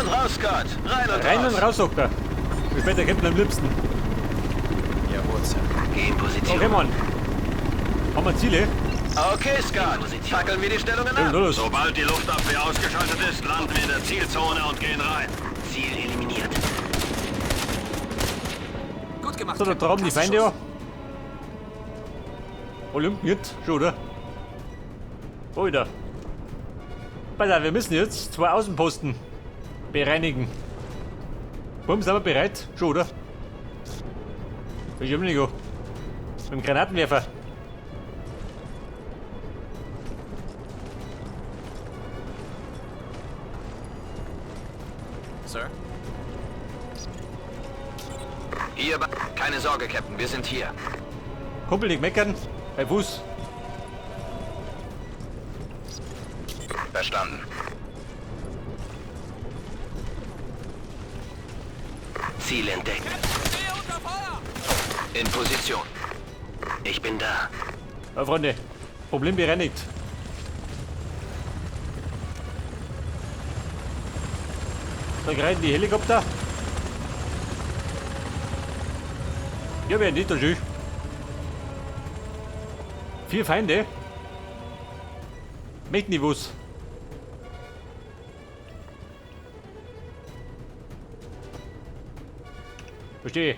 und raus, Scott. Rein und Rein raus. und raus, sagt er. Wie spät der Captain am liebsten. Jawohl, Sir. Geh in Position. Okay, Mann. Haben wir Ziele? Okay, Scott. Fackeln wir die Stellungen Ja, ab. los. Sobald die Luftabwehr ausgeschaltet ist, landen wir in der Zielzone und gehen rein. Ziel eliminiert. Gut gemacht. So, da Captain. traben die Klasse Feinde Schuss. ja. Olymp nicht, schon, oder? Alter. Pass auf, wir müssen jetzt 2 Außenposten bereinigen. Warum sind wir bereit? Schon, oder? Ich hab nicht go. Mit dem Granatenwerfer. Sir. Hier, keine Sorge, Captain. Wir sind hier. Kumpel nicht meckern. Bei Fuß. Verstanden. Ziel entdeckt. In Position. Ich bin da. Ja, Freunde. Problem bereinigt. Da reiten die Helikopter. Ja, wer nicht, da schön. 4 Feinde. Möchten die was? Verstehe.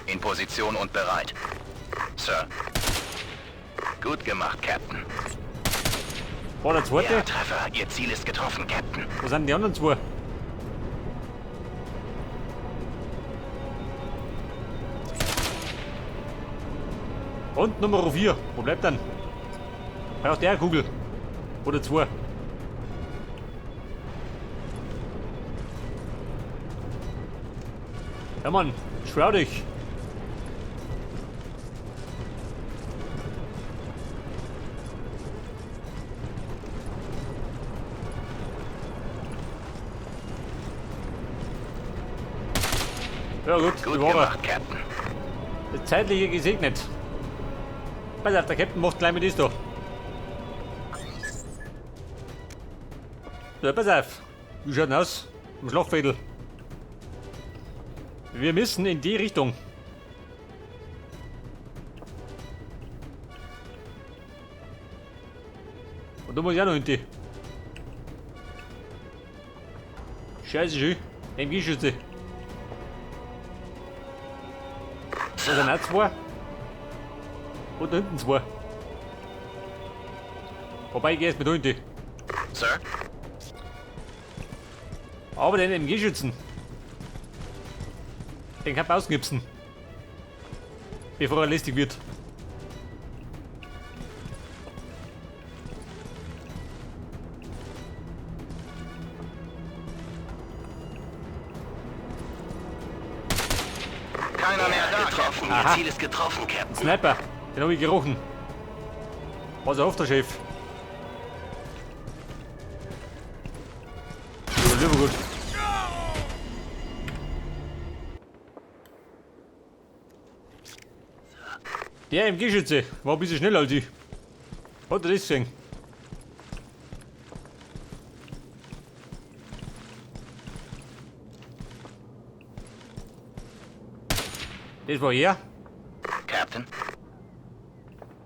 In Position und bereit. Sir. Gut gemacht, Captain. War der zweite? Ja, Treffer. Ihr Ziel ist getroffen, Captain. Wo sind die anderen 2? Und Nummer 4. Wo bleibt dann? Braucht der eine Kugel? Oder 2? Ja, Mann. Schwör dich. Ja gut, Gut die war gemacht, Captain. das Zeitliche gesegnet. Pass auf, der Captain macht gleich mit das da. So, pass auf. Wie schaut denn aus? Im Schlachtfädel. Wir müssen in die Richtung. Und da muss ich auch noch hinten. Scheiße, schön. MG-Schütze. Da sind auch 2. Und da hinten 2. Wobei, ich geh jetzt mit da hinten. Sir. Aber den MG-Schützen. Den kann man ausknipsen. Bevor er lästig wird. Keiner mehr da, Captain. Aha. Ihr Ziel ist getroffen, Captain. Sniper, den habe ich gerochen. Pass auf, der Chef. Ja, lieber gut. Der MG-Schütze war ein bisschen schneller als ich. Hat er das gesehen? Das war er. Captain.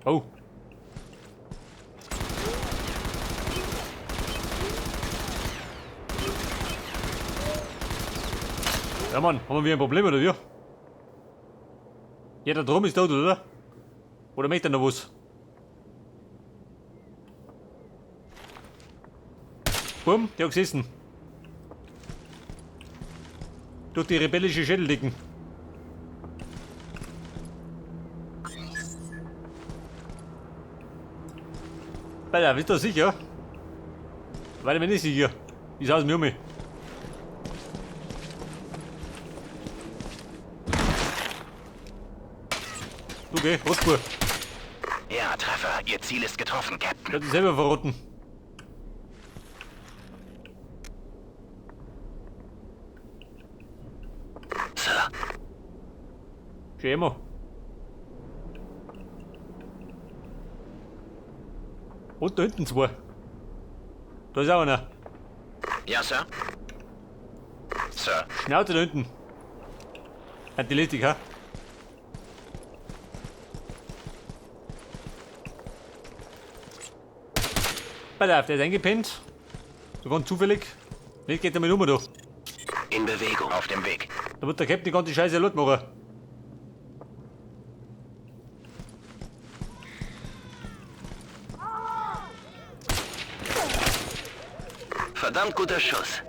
Oh. Ja, Mann, haben wir wieder ein Problem oder wie? Ja, der Drum ist tot, oder? Oder möchte er noch was? Bumm, der hat gesessen. Durch die rebellische Schädeldecken. Alter, bist du sicher? Weil ich mir nicht sicher. Wie schaut's mir um? Du geh, Rotspur. Ja, Treffer. Ihr Ziel ist getroffen, Captain. Ich hab dich selber verrotten. Sir. Schön immer. Und da hinten 2. Da ist auch einer. Ja, Sir. Sir. Schnauze da hinten. Antiletika. Pass auf, der ist eingepennt. So ganz zufällig. Nicht geht er mit um, du. In Bewegung. Auf dem Weg. Da wird der Captain die ganze Scheiße laut machen. Verdammt guter Schuss.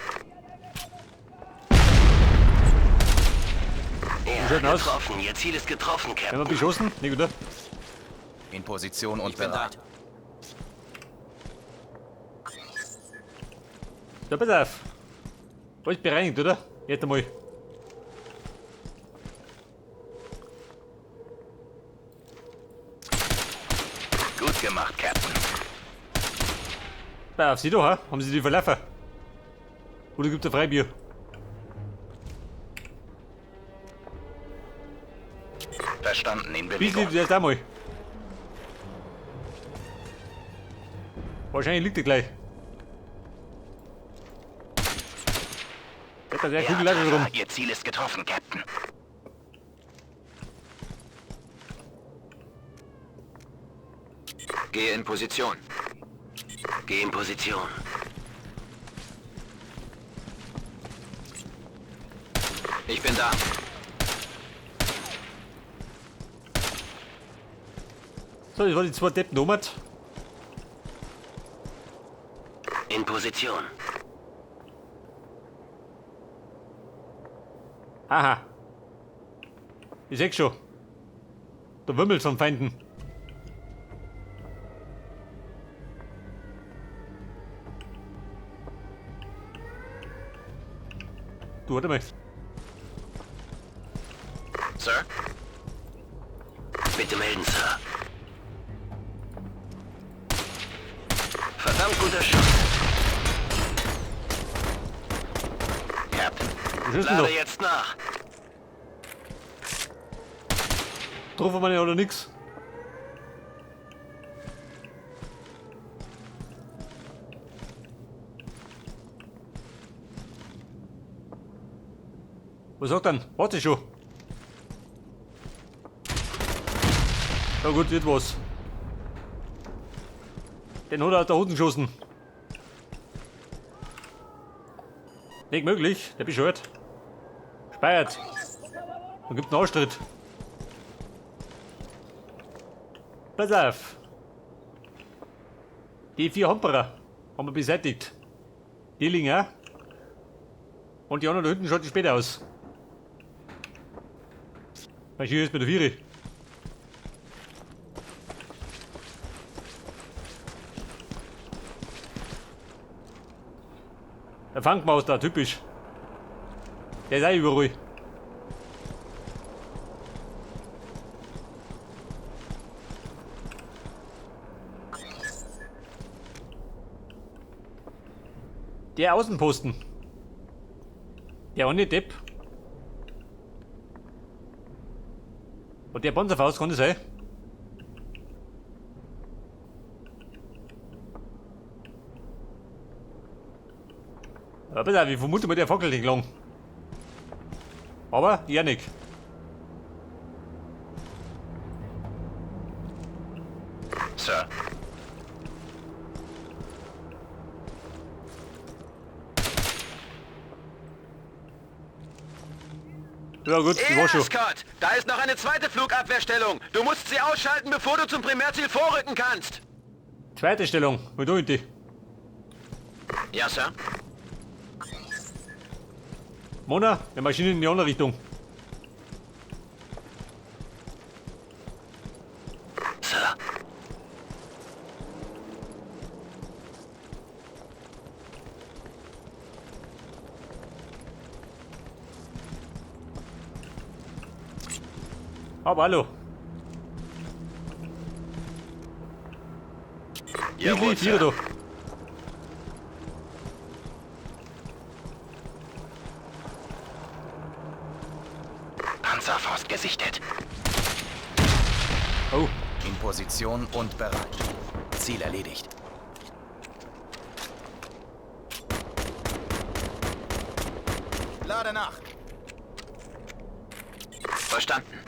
Wie schaut denn aus? Getroffen. Ihr Ziel ist getroffen, Haben Captain. wir beschossen? Nicht, oder? In Position und Ich bin da. bereit. So, pass auf. Alles bereinigt, oder? Jetzt einmal. Gut gemacht, Captain. Pass auf, Sie da, ha? Haben Sie die verlaufen? Oder gibt es ein Freibier? Verstanden. In Wie Bewegung. sieht das einmal? Wahrscheinlich liegt er gleich. Hat da der Kugel auch schon rum. Ihr Ziel ist getroffen, Captain. Gehe in Position. Geh in Position. Ich bin da. So, das war die zwei Deppen oben. In Position. Aha. Ich seh's schon. Der Wimmel von Feinden. Du, warte mal. Sir? Bitte melden, Sir. Verdammt guter Schuss. Captain. Was ist denn Lade da? jetzt nach. Getroffen wir nicht oder nix? Was sagt dann? Warte schon. Na gut, wird was. Den hat er da unten geschossen. Nicht möglich, der bescheuert. Speiert. Dann gibt einen Ausstritt. Pass auf. Die 4 Hamperer haben wir beseitigt. Die liegen auch. Und die anderen da hinten schaut die später aus. Was hier ist mit der Viere? Der Fangmaus da, typisch. Der ist auch überall. Der Außenposten. Der ohne Depp. Und der Panzerfaust kann das sein? Aber pass auf, ich vermute mal, der fackelt nicht lang. Aber ja nicht. Sir. Ja gut, ich war schon. Scott, da ist noch eine zweite Flugabwehrstellung. Du musst sie ausschalten, bevor du zum Primärziel vorrücken kannst. Zweite Stellung, wo du hinten? Ja, Sir. Mona, der Maschine in die andere Richtung. Sir. Aber hallo. Jawohl, Wie hier Sir. doch. Panzerfaust gesichtet. Oh, In Position und bereit. Ziel erledigt. Lade nach. Verstanden.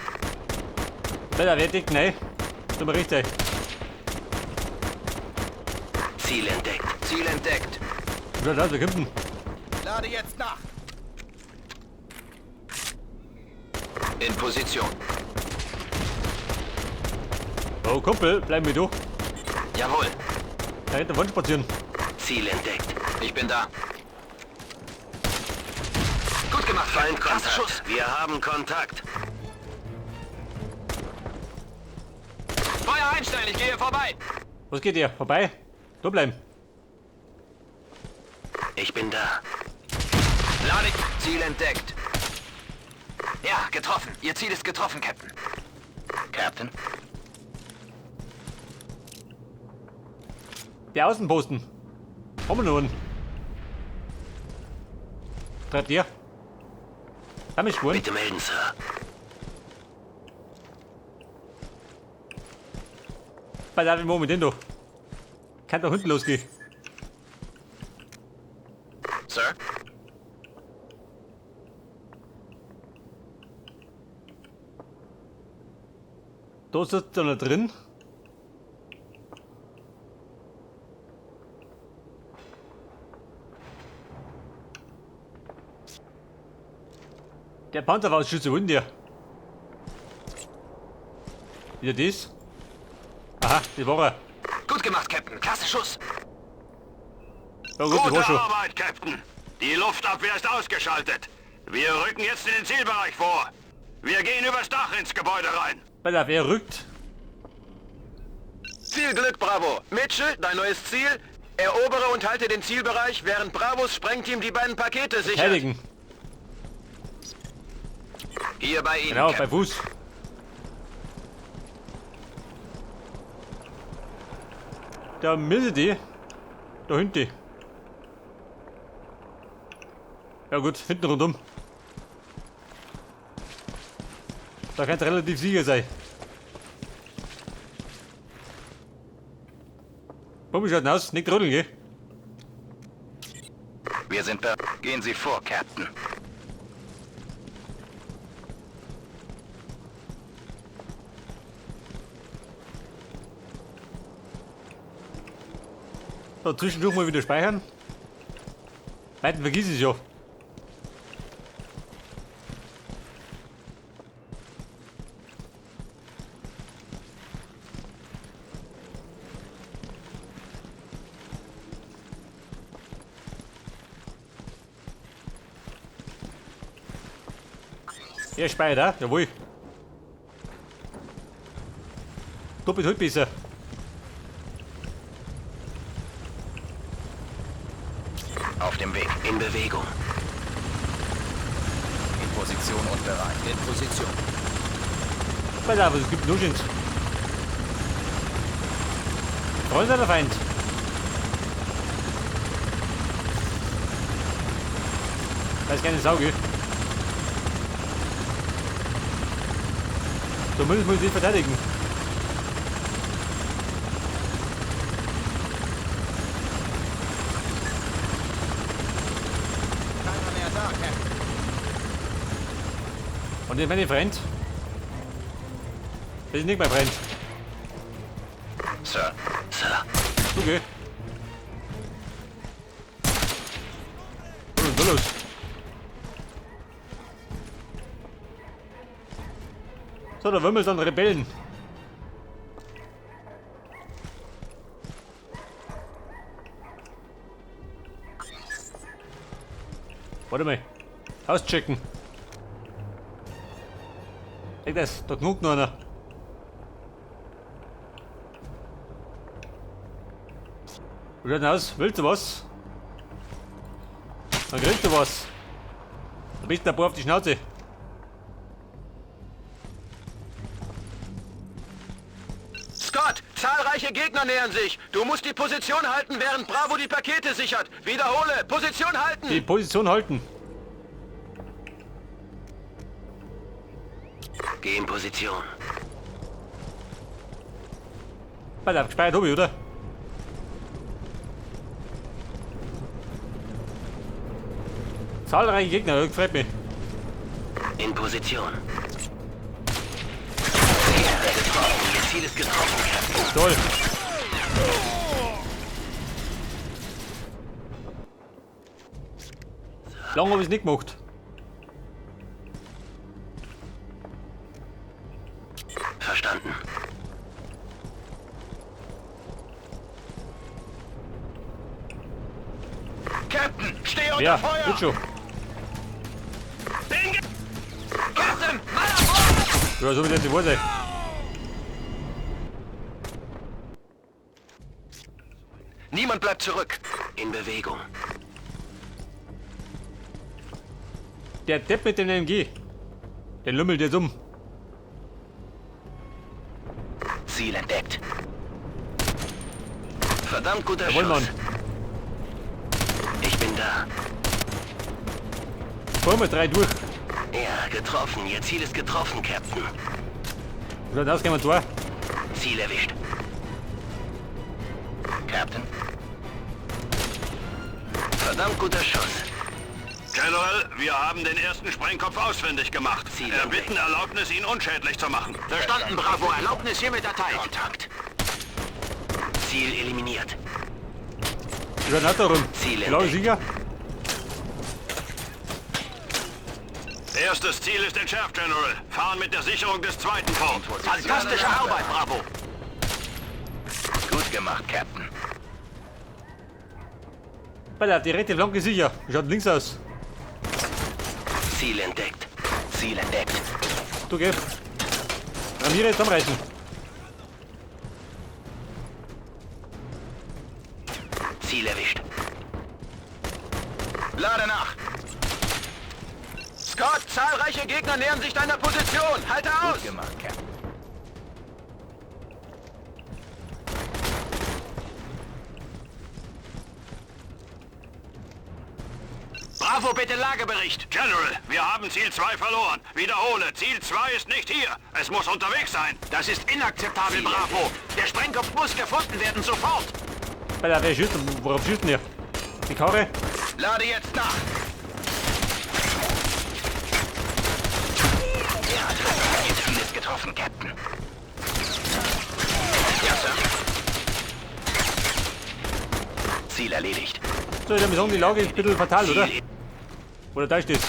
Weiter, wer dick, ne? Tut mir richtig. Ziel entdeckt. Ziel entdeckt. Ja, da, wir kämpfen. Lade jetzt nach. In Position. Oh, Kumpel, bleib mit du. Jawohl. Da hinten Wand spazieren. Ziel entdeckt. Ich bin da. Gut gemacht, Feind. Krasser Schuss. Wir haben Kontakt. Feuer einstellen, ich gehe vorbei. Was geht ihr? Vorbei? Da bleiben. Ich bin da. Lade. Ziel entdeckt. Ja, getroffen. Ihr Ziel ist getroffen, Captain. Captain? Die Außenposten. Kommen nun. Treibt ihr? Kann mich spuren? Bitte melden, Sir. Bei der Moment hin, du. Kann doch hinten losgehen. Sir? Da sitzt einer drin. Der Panzerfaustschütze unten dir. Wieder dies. Aha, die Woche. Gut gemacht, Captain. Klasse Schuss. Ja gut, die war Gute schon. Arbeit, Captain. Die Luftabwehr ist ausgeschaltet. Wir rücken jetzt in den Zielbereich vor. Wir gehen übers Dach ins Gebäude rein. Bei der wer rückt. Zielglück, Bravo. Mitchell, dein neues Ziel. Erobere und halte den Zielbereich, während Bravos Sprengteam die beiden Pakete sichert. Verteidigen. Hier bei Ihnen, Genau, bei Captain. Fuß. Da müssen die. Da hinten. Ja gut, hinten rundum. Da kann es relativ sicher sein. Komm, schaut aus, nicht rodeln, gell? Wir sind da. Gehen Sie vor, Captain. So, zwischendurch mal wieder speichern. Weiten vergiss ich ja. Ja, speichert auch, jawohl. Doppelt halt besser. Auf dem Weg. In Bewegung. In Position und bereit. In Position. Pass auf, es gibt Nuschens. Freund oder Feind? Da ist keine Sau, gell? So muss ich verteidigen. Keiner mehr da, Captain. Und jetzt meine Freund. Das ist nicht mein Freund. Sir. Sir. Du geh. So los. So, da wimmeln dann Rebellen. Warte mal. Auschecken. Leg das, da knuckt noch einer. Wie schaut denn aus? Willst du was? Dann kriegst du was. Da bist du ein paar auf die Schnauze. Scott, zahlreiche Gegner nähern sich. Du musst die Position halten, während Bravo die Pakete sichert. Wiederhole, Position halten. Die Position halten. Geh in Position. Bei gespeichert habe ich, oder? Zahlreiche Gegner, das gefällt mir. In Position. Getroffen. Ihr Ziel ist getroffen, Captain. Toll. Lange habe ich es nicht gemacht. Verstanden. Captain, steh unter Ja, Feuer! wird schon. Captain, Mann an Bord! Ja, so wie das nicht wahr sein. Niemand bleibt zurück. In Bewegung. Der Depp mit dem MG. Der lümmelt jetzt um. Ziel entdeckt. Verdammt guter Jawohl, Mann. Schuss. Ich bin da. Fahren wir 3 durch. Ja, getroffen. Ihr Ziel ist getroffen, Captain. Schaut aus, gehen wir Tor. Ziel erwischt. Captain. Verdammt guter Schuss. General, wir haben den ersten Sprengkopf ausfindig gemacht. Ziel Erbitten Erlaubnis, ihn unschädlich zu machen. Verstanden, Bravo. Erlaubnis hiermit erteilt. Kontakt. Ziel eliminiert. Schaut aus darum. Ziel Blaue entdeckt. Sieger. Erstes Ziel ist entschärft, General. Fahren mit der Sicherung des zweiten fort. Fantastische Arbeit, Bravo. Gut gemacht, Captain. Alter, die rechte Flanke sicher. Schaut links aus. Ziel entdeckt. Ziel entdeckt. Du geh. Ramiere zusammenreißen. Ziel erwischt. Lade nach. Scott, zahlreiche Gegner nähern sich deiner Position. Halte aus. Gut gemacht, Captain. Bravo, bitte Lagebericht. General, wir haben Ziel 2 verloren. Wiederhole, Ziel 2 ist nicht hier. Es muss unterwegs sein. Das ist inakzeptabel, Bravo. Der Sprengkopf muss gefunden werden, sofort. Alter, wer schießt? Worauf schießt denn ihr? Die Karre? Lade jetzt nach. Ja, Ihr Ziel ist getroffen, Captain. Ja, Sir. Ziel erledigt. So, ich würde sagen, die Lage ist ein bisschen fatal, oder? Oder da steht's.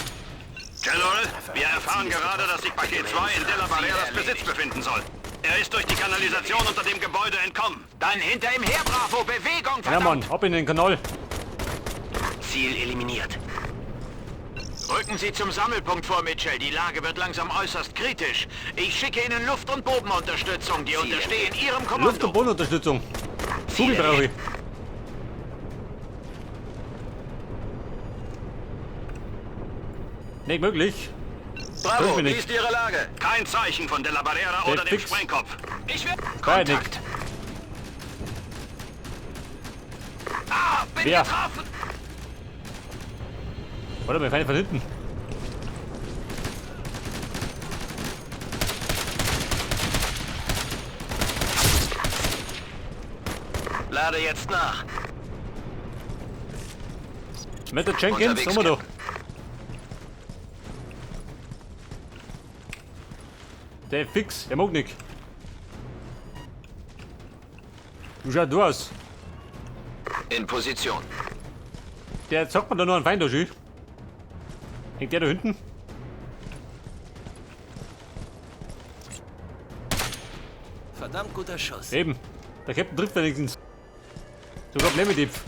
General, wir erfahren gerade, dass sich Paket 2 in Della Barreras Besitz befinden soll. Er ist durch die Kanalisation unter dem Gebäude entkommen. Dann hinter ihm her, Bravo. Bewegung, Ja, verdammt. Mann, ab in den Kanal. Ziel eliminiert. Rücken Sie zum Sammelpunkt vor, Mitchell. Die Lage wird langsam äußerst kritisch. Ich schicke Ihnen Luft- und Bodenunterstützung. Die unterstehen Ihrem Luft- und Kommando. Bodenunterstützung. Kugel brauche ich. Nicht möglich. Bravo, Hilf mir wie nicht. ist Ihre Lage? Kein Zeichen von Della Barrera oder dem fix. Sprengkopf. Ich will... War ja Kontakt. Ah, bin Wer? getroffen. Warte mal, Feinde von hinten. Lade jetzt nach. Mit der Jenkins, Unterwegs, haben wir doch. Der ist fix, der mag nicht. Du schaust du aus. In Position. Der sagt mir da noch einen Feind da schön. Hängt der da hinten? Verdammt guter Schuss. Eben. Der Captain trifft wenigstens. Sogar Blemedipf.